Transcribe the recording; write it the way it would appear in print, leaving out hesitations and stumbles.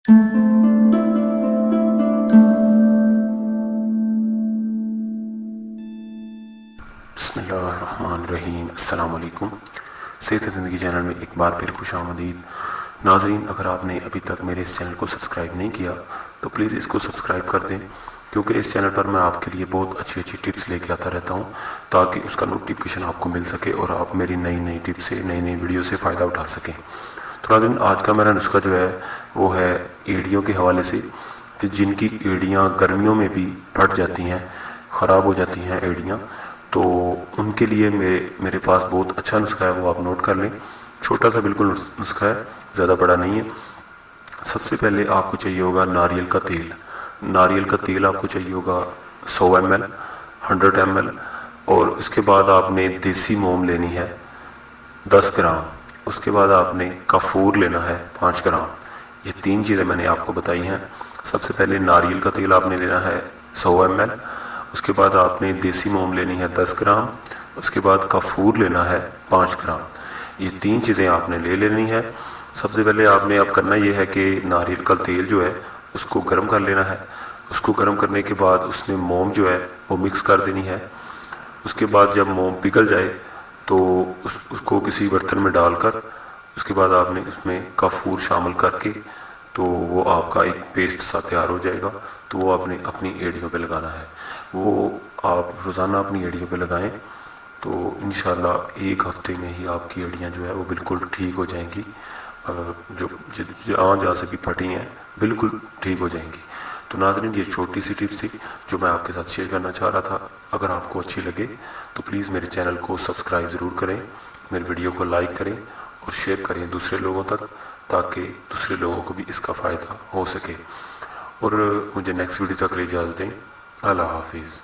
بسم اللہ الرحمن الرحیم۔ السلام علیکم۔ صحت زندگی چینل میں ایک بار پھر خوش آمدید۔ ناظرین، اگر آپ نے ابھی تک میرے اس چینل کو سبسکرائب نہیں کیا تو پلیز اس کو سبسکرائب کر دیں، کیونکہ اس چینل پر میں آپ کے لیے بہت اچھی ٹپس لے کے آتا رہتا ہوں تاکہ اس کا نوٹیفیکیشن آپ کو مل سکے اور آپ میری نئی ٹپس سے نئی ویڈیو سے فائدہ اٹھا سکیں۔ تو ناظرین، آج کا میرا نسخہ جو ہے وہ ہے ایڑیوں کے حوالے سے، کہ جن کی ایڑیاں گرمیوں میں بھی پھٹ جاتی ہیں، خراب ہو جاتی ہیں ایڑیاں، تو ان کے لیے میرے پاس بہت اچھا نسخہ ہے، وہ آپ نوٹ کر لیں۔ چھوٹا سا بالکل نسخہ ہے، زیادہ بڑا نہیں ہے۔ سب سے پہلے آپ کو چاہیے ہوگا ناریل کا تیل۔ ناریل کا تیل آپ کو چاہیے ہوگا 100 ml، 100 ml، اور اس کے بعد آپ نے دیسی موم لینی ہے 10 گرام۔ اس کے بعد آپ نے کافور لینا ہے 5 گرام۔ یہ 3 چیزیں میں نے آپ کو بتائی ہیں۔ سب سے پہلے ناریل کا تیل آپ نے لینا ہے 100 ml، اس کے بعد آپ نے دیسی موم لینی ہے 10 گرام، اس کے بعد کافور لینا ہے 5 گرام۔ یہ 3 چیزیں آپ نے لے لینی ہے۔ سب سے پہلے آپ نے اب کرنا یہ ہے کہ ناریل کا تیل جو ہے اس کو گرم کر لینا ہے۔ اس کو گرم کرنے کے بعد اس میں موم جو ہے وہ مکس کر دینی ہے۔ اس کے بعد جب موم پگھل جائے تو اس کو کسی برتن میں ڈال کر، اس کے بعد آپ نے اس میں کافور شامل کر کے، تو وہ آپ کا ایک پیسٹ سا تیار ہو جائے گا۔ تو وہ آپ نے اپنی ایڑیوں پہ لگانا ہے۔ وہ آپ روزانہ اپنی ایڑیوں پہ لگائیں تو انشاءاللہ ایک ہفتے میں ہی آپ کی ایڑیاں جو ہے وہ بالکل ٹھیک ہو جائیں گی۔ جو جہاں سے بھی پھٹی ہیں بالکل ٹھیک ہو جائیں گی۔ تو ناظرین، یہ چھوٹی سی ٹپس تھی جو میں آپ کے ساتھ شیئر کرنا چاہ رہا تھا۔ اگر آپ کو اچھی لگے تو پلیز میرے چینل کو سبسکرائب ضرور کریں، میری ویڈیو کو لائک کریں اور شیئر کریں دوسرے لوگوں تک، تاکہ دوسرے لوگوں کو بھی اس کا فائدہ ہو سکے۔ اور مجھے نیکسٹ ویڈیو تک اجازت دیں۔ اللہ حافظ۔